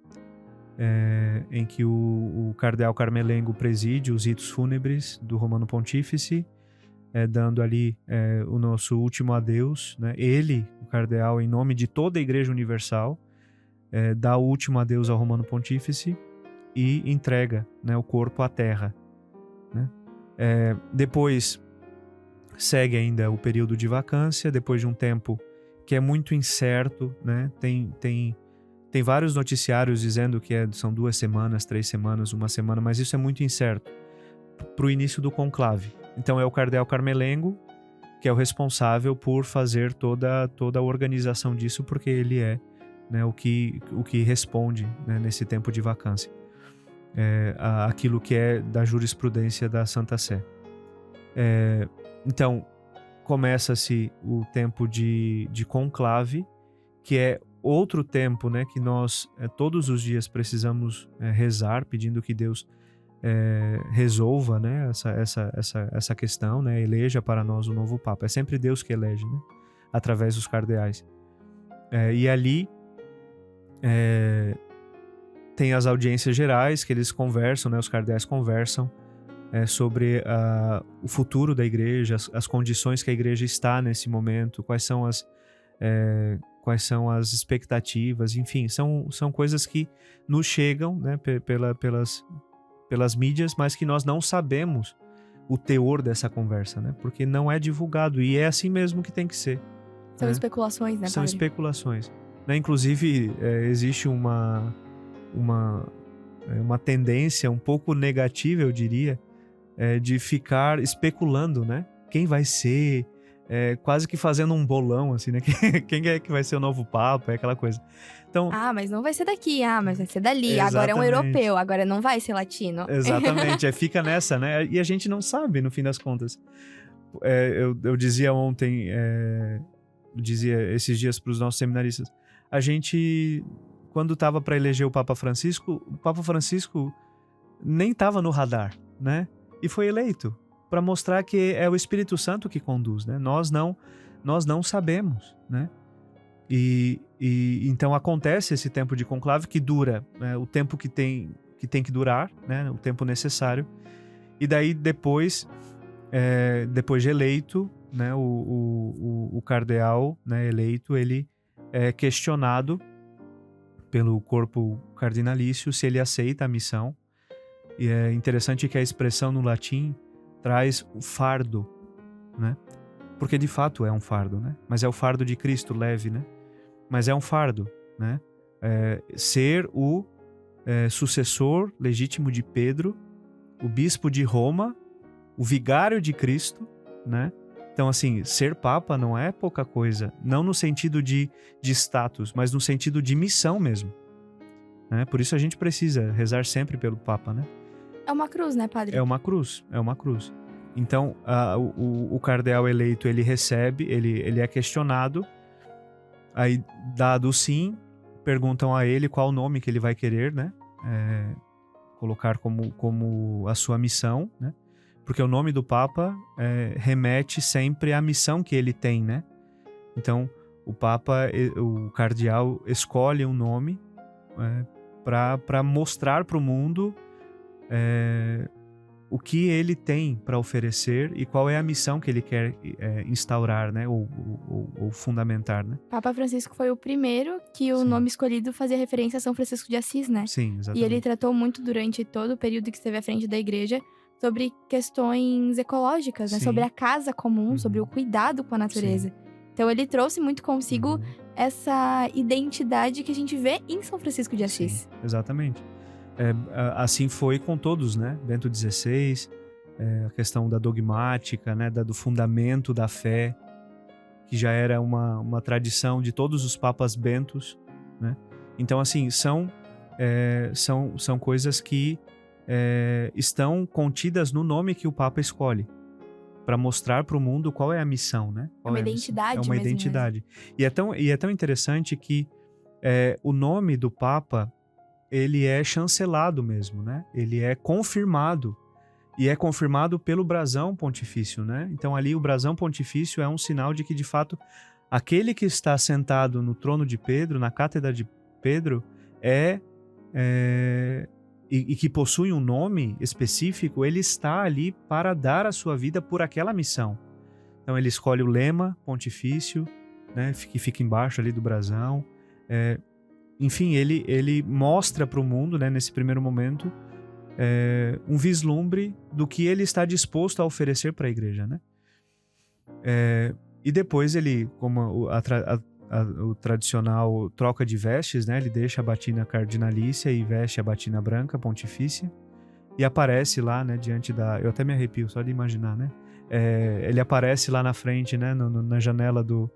Em que o cardeal Carmelengo preside os ritos fúnebres do Romano Pontífice, dando ali o nosso último adeus, né? Ele, o cardeal, em nome de toda a Igreja Universal, dá o último adeus ao Romano Pontífice e entrega, né, o corpo à terra, né? Depois segue ainda o período de vacância, depois de um tempo que é muito incerto, né? Tem vários noticiários dizendo que são 2 semanas, 3 semanas, 1 semana, mas isso é muito incerto para o início do conclave. Então é o cardeal Carmelengo que é o responsável por fazer toda a organização disso, porque ele é, né, o que responde, né, nesse tempo de vacância, aquilo que é da jurisprudência da Santa Sé. Então, começa-se o tempo de conclave, que é outro tempo, né, que nós todos os dias precisamos rezar, pedindo que Deus resolva, né, essa questão, né, eleja para nós o novo Papa. É sempre Deus que elege, né, através dos cardeais. E ali tem as audiências gerais que eles conversam, né, os cardeais conversam sobre o futuro da igreja, as condições que a igreja está nesse momento, quais são as expectativas, enfim, são coisas que nos chegam, né, pelas mídias, mas que nós não sabemos o teor dessa conversa, né, porque não é divulgado, e é assim mesmo que tem que ser. São especulações, né, São padre? especulações. Né, inclusive, existe uma tendência um pouco negativa, eu diria, de ficar especulando, né? Quem vai ser, quase que fazendo um bolão, assim, né? Quem é que vai ser o novo Papa, aquela coisa. Então, Mas não vai ser daqui, mas vai ser dali. Exatamente. Agora é um europeu, agora não vai ser latino. Exatamente, fica nessa, né? E a gente não sabe, no fim das contas. Eu dizia ontem, dizia esses dias para os nossos seminaristas, a gente, quando estava para eleger o Papa Francisco nem estava no radar, né? E foi eleito para mostrar que é o Espírito Santo que conduz, né? Nós não sabemos, né? E então acontece esse tempo de conclave que dura, né, o tempo que tem que durar, né, o tempo necessário. E daí depois de eleito, né, o cardeal, né, eleito, ele é questionado pelo corpo cardinalício se ele aceita a missão. E é interessante que a expressão no latim traz o fardo, né? Porque de fato é um fardo, né? Mas é o fardo de Cristo leve, né? Mas é um fardo, né? Ser o sucessor legítimo de Pedro, o bispo de Roma, o vigário de Cristo, né? Então, assim, ser Papa não é pouca coisa, não no sentido de status, mas no sentido de missão mesmo, né? Por isso a gente precisa rezar sempre pelo Papa, né? É uma cruz, né, padre? É uma cruz. Então, o cardeal eleito, ele recebe, ele é questionado, aí, dado o sim, perguntam a ele qual o nome que ele vai querer, né? Colocar como a sua missão, né? Porque o nome do Papa remete sempre à missão que ele tem, né? Então, o cardeal escolhe um nome para mostrar para o mundo o que ele tem para oferecer e qual é a missão que ele quer instaurar, né? Ou fundamentar, né? Papa Francisco foi o primeiro que o nome escolhido fazia referência a São Francisco de Assis, né? Sim, exatamente. E ele tratou muito durante todo o período que esteve à frente da igreja sobre questões ecológicas, né? Sim. Sobre a casa comum, sobre o cuidado com a natureza. Sim. Então ele trouxe muito consigo essa identidade que a gente vê em São Francisco de Assis. Sim, exatamente. Assim foi com todos, né? Bento XVI, a questão da dogmática, né? Do fundamento da fé, que já era uma tradição de todos os papas bentos, né? Então, assim, são coisas que estão contidas no nome que o Papa escolhe, para mostrar para o mundo qual é a missão, né? É uma identidade mesmo. É uma identidade. E é tão interessante que o nome do Papa, ele é chancelado mesmo, né? Ele é confirmado. E é confirmado pelo brasão pontifício, né? Então ali o brasão pontifício é um sinal de que, de fato, aquele que está sentado no trono de Pedro, na cátedra de Pedro, e que possui um nome específico, ele está ali para dar a sua vida por aquela missão. Então ele escolhe o lema pontifício, né? Que fica embaixo ali do brasão. Enfim, ele mostra para o mundo, né, nesse primeiro momento, um vislumbre do que ele está disposto a oferecer para a igreja, né? E depois ele, como o tradicional troca de vestes, né? Ele deixa a batina cardinalícia e veste a batina branca pontifícia e aparece lá, né, diante da... Eu até me arrepio só de imaginar, né? Ele aparece lá na frente, né, na janela do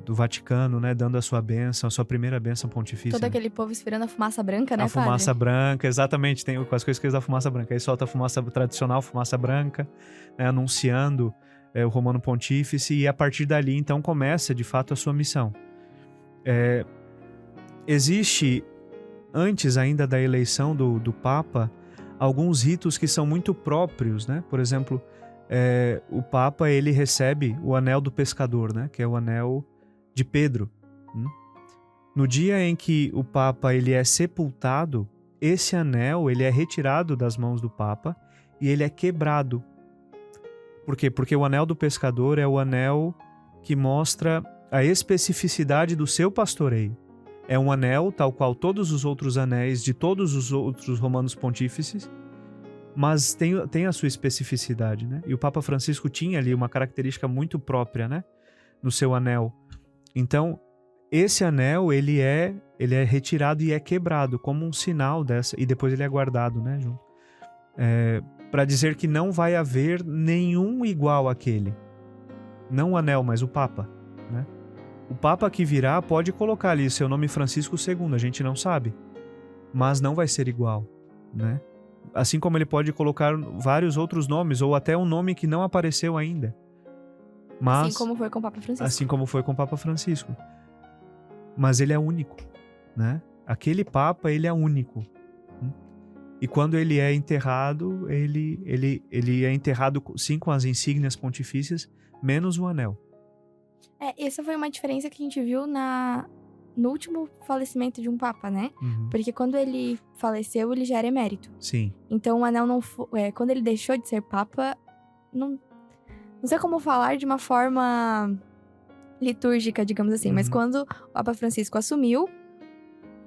Vaticano, né, dando a sua bênção, a sua primeira bênção pontifícia. Todo aquele povo esperando a fumaça branca, né, A fumaça padre? branca, exatamente, tem com as coisas da fumaça branca. Aí solta a fumaça tradicional, fumaça branca, né, anunciando o Romano Pontífice, e a partir dali, então, começa, de fato, a sua missão. Existe, antes ainda da eleição do Papa, alguns ritos que são muito próprios, né? Por exemplo, o Papa, ele recebe o anel do pescador, né? Que é o anel de Pedro. No dia em que o Papa ele é sepultado, esse anel ele é retirado das mãos do Papa e ele é quebrado. Por quê? Porque o anel do pescador é o anel que mostra a especificidade do seu pastoreio. É um anel tal qual todos os outros anéis de todos os outros romanos pontífices, mas tem a sua especificidade, né? E o Papa Francisco tinha ali uma característica muito própria, né, no seu anel. Então, esse anel, ele é retirado e é quebrado como um sinal dessa, e depois ele é guardado, né, junto. Para dizer que não vai haver nenhum igual àquele. Não o anel, mas o Papa, né? O Papa que virá pode colocar ali seu nome Francisco II, a gente não sabe, mas não vai ser igual, né? Assim como ele pode colocar vários outros nomes, ou até um nome que não apareceu ainda. Mas, assim como foi com o Papa Francisco. Assim como foi com o Papa Francisco. Mas ele é único, né? Aquele Papa, ele é único. E quando ele é enterrado, ele é enterrado sim com as insígnias pontifícias, menos o anel. Essa foi uma diferença que a gente viu no último falecimento de um Papa, né? Uhum. Porque quando ele faleceu, ele já era emérito. Sim. Então o anel não foi... quando ele deixou de ser Papa, não sei como falar de uma forma litúrgica, digamos assim. Mas quando o Papa Francisco assumiu,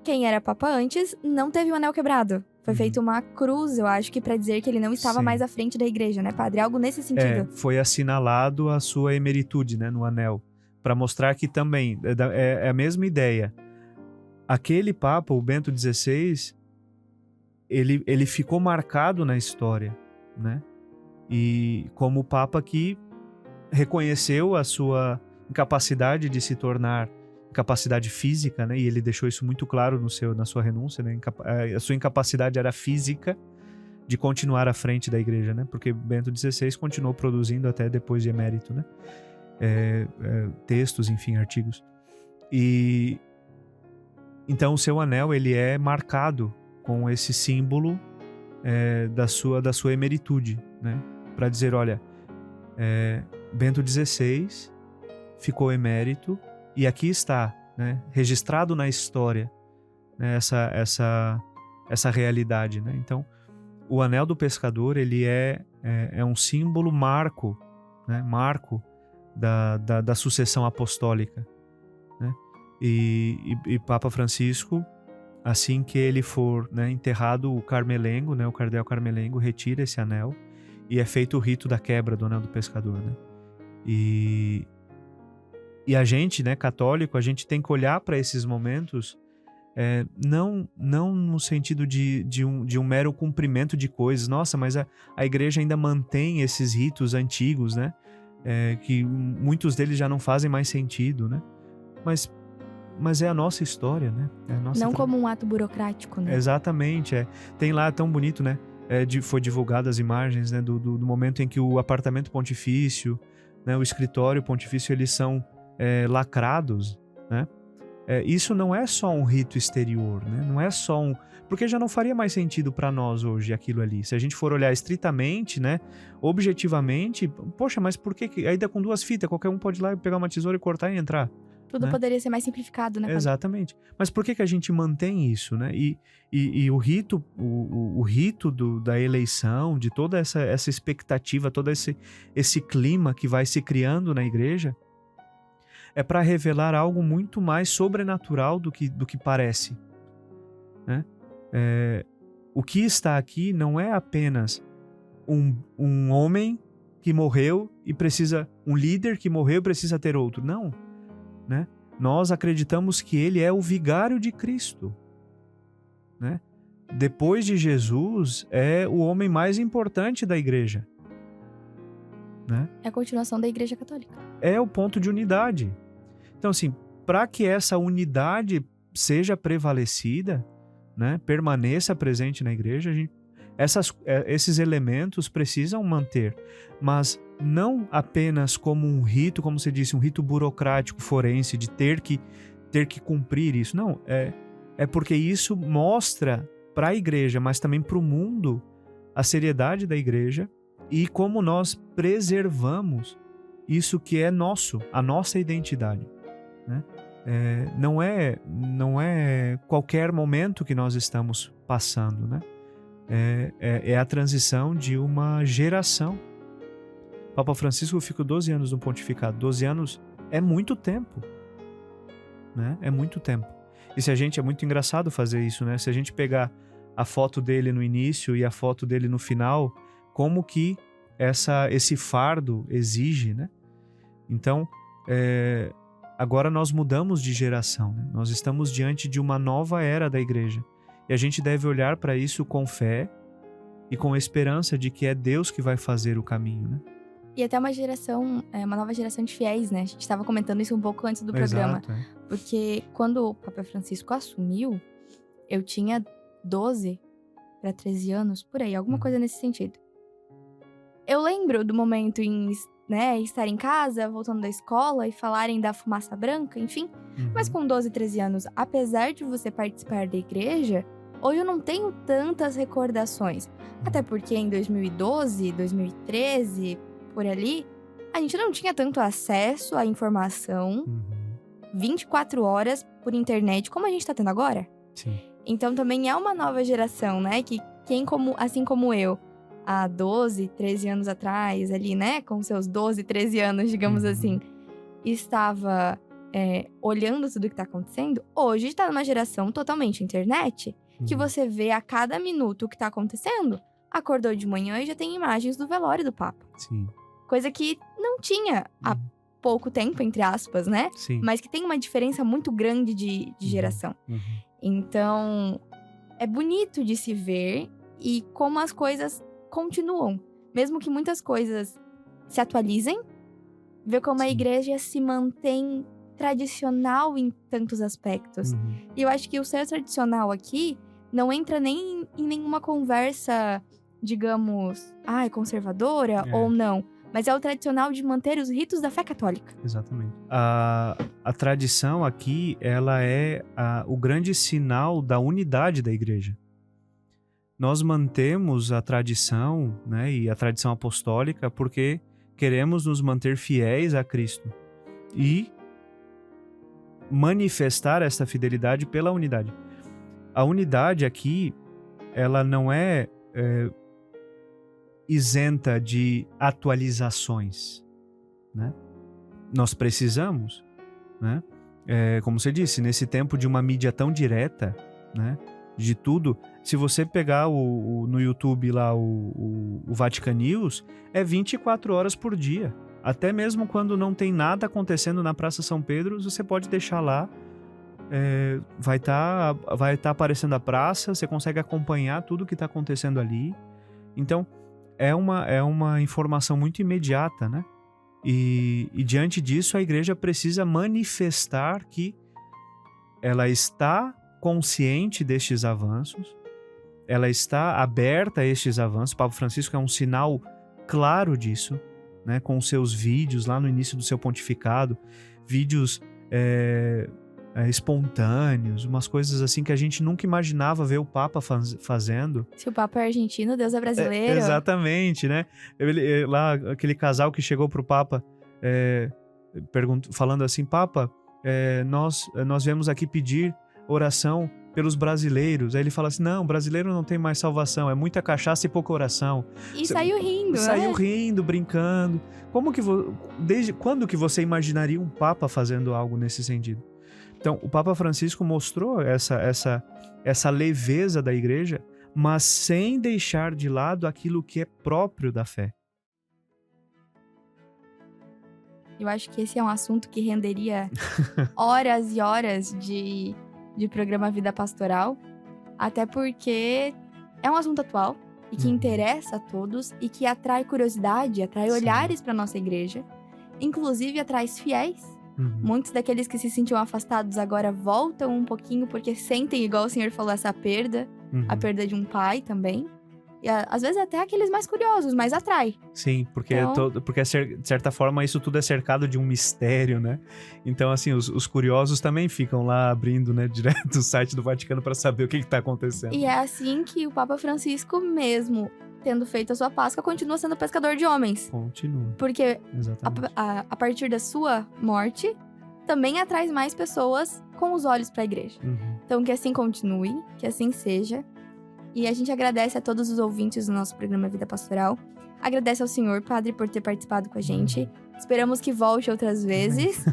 quem era Papa antes não teve o anel quebrado. Foi feita uma cruz, eu acho que pra dizer que ele não estava mais à frente da igreja, né, padre? Algo nesse sentido. Foi assinalado a sua emeritude, né, no anel. Para mostrar que também é a mesma ideia. Aquele Papa, o Bento XVI, ele ficou marcado na história, né? E como o Papa que reconheceu a sua incapacidade de se tornar incapacidade física, né? E ele deixou isso muito claro na sua renúncia, né? A sua incapacidade era física de continuar à frente da igreja, né? Porque Bento XVI continuou produzindo até depois de emérito, né? Textos, enfim, artigos. E então o seu anel ele é marcado com esse símbolo da sua emeritude, né? Para dizer, olha, Bento XVI ficou emérito e aqui está, né, registrado na história, né, essa realidade, né? Então, o anel do pescador ele é um símbolo marco, né, da sucessão apostólica, né? E Papa Francisco, assim que ele for, né, enterrado, o Carmelengo, né, o cardeal Carmelengo retira esse anel e é feito o rito da quebra do anel do pescador, né? E a gente, né, católico, a gente tem que olhar para esses momentos não no sentido de um mero cumprimento de coisas. Nossa, mas a igreja ainda mantém esses ritos antigos, né? Que muitos deles já não fazem mais sentido, né? Mas é a nossa história, né? Não como um ato burocrático, né? Exatamente. Tem lá, tão bonito, né? Foi divulgado as imagens, né, do momento em que o apartamento pontifício, né, o escritório pontifício, eles são lacrados, né? Isso não é só um rito exterior, né? Não é só porque já não faria mais sentido para nós hoje aquilo ali. Se a gente for olhar estritamente, né, objetivamente, poxa, mas por que ainda com 2 fitas? Qualquer um pode ir lá pegar uma tesoura e cortar e entrar. Tudo, né? Poderia ser mais simplificado, né, padre? Exatamente. Mas por que a gente mantém isso, né? E o rito, o rito da eleição, de toda essa expectativa, todo esse clima que vai se criando na igreja, é para revelar algo muito mais sobrenatural do que parece, né? O que está aqui não é apenas um homem que morreu e precisa, um líder que morreu e precisa ter outro, não, né? nós acreditamos que ele é o vigário de Cristo, né? Depois de Jesus, é o homem mais importante da igreja, né? É a continuação da Igreja Católica. É o ponto de unidade. Então, assim, para que essa unidade seja prevalecida, né, permaneça presente na igreja, esses elementos precisam manter, mas não apenas como um rito, como você disse, um rito burocrático, forense, de ter que cumprir isso. Não, é porque isso mostra para a igreja, mas também para o mundo, a seriedade da igreja e como nós preservamos isso que é nosso, a nossa identidade, né? Não é qualquer momento que nós estamos passando, né? É a transição de uma geração. Papa Francisco ficou 12 anos no pontificado. 12 anos é muito tempo, né? É muito tempo. E se a gente, é muito engraçado fazer isso, né? Se a gente pegar a foto dele no início e a foto dele no final, como que esse fardo exige, né? Então, agora nós mudamos de geração, né? Nós estamos diante de uma nova era da igreja. E a gente deve olhar para isso com fé e com esperança de que é Deus que vai fazer o caminho, né? E até uma nova geração de fiéis, né? A gente estava comentando isso um pouco antes do programa. Exato, Porque quando o Papa Francisco assumiu, eu tinha 12 para 13 anos, por aí, alguma coisa nesse sentido. Eu lembro do momento em estar em casa, voltando da escola e falarem da fumaça branca, enfim. Mas com 12, 13 anos, apesar de você participar da igreja, hoje eu não tenho tantas recordações. Até porque em 2012, 2013, por ali, a gente não tinha tanto acesso à informação 24 horas por internet como a gente tá tendo agora. Sim. Então também é uma nova geração, né? Que assim como eu, há 12, 13 anos atrás, ali, né? Com seus 12, 13 anos, digamos assim, estava olhando tudo que tá acontecendo. Hoje tá numa geração totalmente internet, que você vê a cada minuto o que tá acontecendo. Acordou de manhã e já tem imagens do velório do Papa. Sim. Coisa que não tinha há pouco tempo, entre aspas, né? Sim. Mas que tem uma diferença muito grande de geração. Então, é bonito de se ver e como as coisas continuam. Mesmo que muitas coisas se atualizem, ver como a igreja se mantém tradicional em tantos aspectos. E eu acho que o ser tradicional aqui não entra nem em nenhuma conversa, digamos, conservadora ou não. Mas é o tradicional de manter os ritos da fé católica. Exatamente. A tradição aqui, ela é o grande sinal da unidade da igreja. Nós mantemos a tradição, né, e a tradição apostólica porque queremos nos manter fiéis a Cristo e manifestar essa fidelidade pela unidade. A unidade aqui, ela não é isenta de atualizações, né? Nós precisamos, né? Como você disse, nesse tempo de uma mídia tão direta, né? De tudo, se você pegar no YouTube lá o Vatican News, é 24 horas por dia. Até mesmo quando não tem nada acontecendo na Praça São Pedro, você pode deixar lá, vai tá aparecendo a praça, você consegue acompanhar tudo que está acontecendo ali. Então, é uma informação muito imediata, né? E diante disso, a igreja precisa manifestar que ela está consciente destes avanços, ela está aberta a estes avanços. O Papa Francisco é um sinal claro disso, né? Com os seus vídeos lá no início do seu pontificado, vídeos espontâneos, umas coisas assim que a gente nunca imaginava ver o Papa fazendo. Se o Papa é argentino, Deus é brasileiro. Exatamente, né? Lá, aquele casal que chegou pro Papa falando assim: Papa, nós viemos aqui pedir oração pelos brasileiros. Aí ele fala assim: não, brasileiro não tem mais salvação, é muita cachaça e pouca oração. E saiu rindo, Saiu rindo, brincando. Desde quando que você imaginaria um Papa fazendo algo nesse sentido? Então, o Papa Francisco mostrou essa leveza da igreja, mas sem deixar de lado aquilo que é próprio da fé. Eu acho que esse é um assunto que renderia horas e horas de programa Vida Pastoral, até porque é um assunto atual e que interessa a todos e que atrai curiosidade, atrai olhares para nossa igreja, inclusive atrai fiéis. Muitos daqueles que se sentiam afastados agora voltam um pouquinho porque sentem, igual o senhor falou, essa perda, a perda de um pai também. E às vezes até aqueles mais curiosos, mas atrai. Sim, porque, Então- porque de certa forma isso tudo é cercado de um mistério, né? Então, assim, os curiosos também ficam lá abrindo, né, direto o site do Vaticano para saber o que está acontecendo. E é assim que o Papa Francisco, mesmo tendo feito a sua Páscoa, continua sendo pescador de homens. Continua, Porque exatamente. a partir da sua morte, também atrai mais pessoas com os olhos para a igreja. Então, que assim continue, que assim seja. E a gente agradece a todos os ouvintes do nosso programa Vida Pastoral. Agradece ao senhor, padre, por ter participado com a gente. Esperamos que volte outras vezes.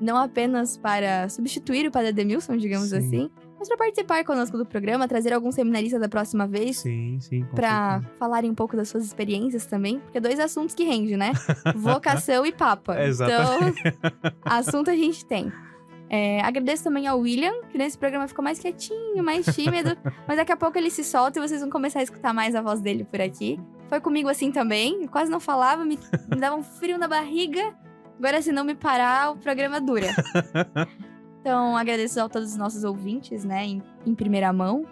Não apenas para substituir o padre Ademilson, digamos Sim. assim, mas para participar conosco do programa, trazer algum seminarista da próxima vez. Sim, com Pra certeza. falarem um pouco das suas experiências também, porque 2 assuntos que rende, né? Vocação e Papa. Exatamente. Então, assunto a gente tem. Agradeço também ao William, que nesse programa ficou mais quietinho, mais tímido, mas daqui a pouco ele se solta e vocês vão começar a escutar mais a voz dele por aqui. Foi comigo assim também, eu quase não falava, me dava um frio na barriga. Agora, se não me parar, o programa dura. Então, agradeço a todos os nossos ouvintes, né, em primeira mão,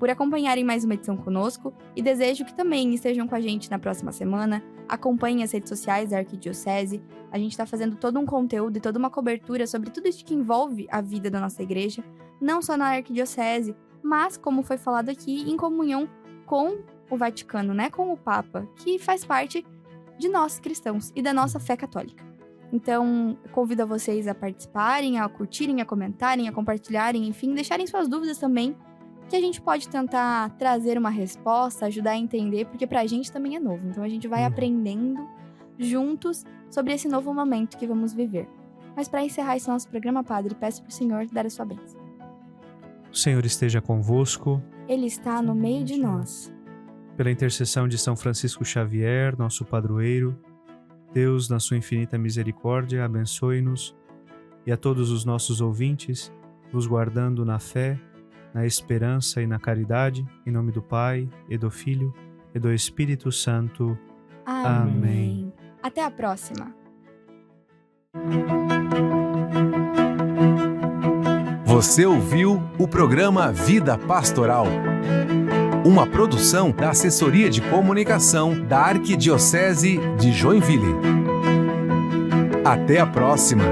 por acompanharem mais uma edição conosco e desejo que também estejam com a gente na próxima semana. Acompanhem as redes sociais da Arquidiocese. A gente está fazendo todo um conteúdo e toda uma cobertura sobre tudo isso que envolve a vida da nossa igreja, não só na Arquidiocese, mas, como foi falado aqui, em comunhão com o Vaticano, né, com o Papa, que faz parte de nós cristãos e da nossa fé católica. Então, convido a vocês a participarem, a curtirem, a comentarem, a compartilharem, enfim, deixarem suas dúvidas também, que a gente pode tentar trazer uma resposta, ajudar a entender, porque pra gente também é novo. Então a gente vai aprendendo juntos sobre esse novo momento que vamos viver. Mas para encerrar esse nosso programa, padre, peço pro senhor dar a sua bênção. O Senhor esteja convosco. Ele está no meio de nós. Pela intercessão de São Francisco Xavier, nosso padroeiro, Deus, na sua infinita misericórdia, abençoe-nos e a todos os nossos ouvintes, nos guardando na fé, na esperança e na caridade, em nome do Pai, e do Filho, e do Espírito Santo. Amém. Até a próxima. Você ouviu o programa Vida Pastoral, uma produção da Assessoria de Comunicação da Arquidiocese de Joinville. Até a próxima!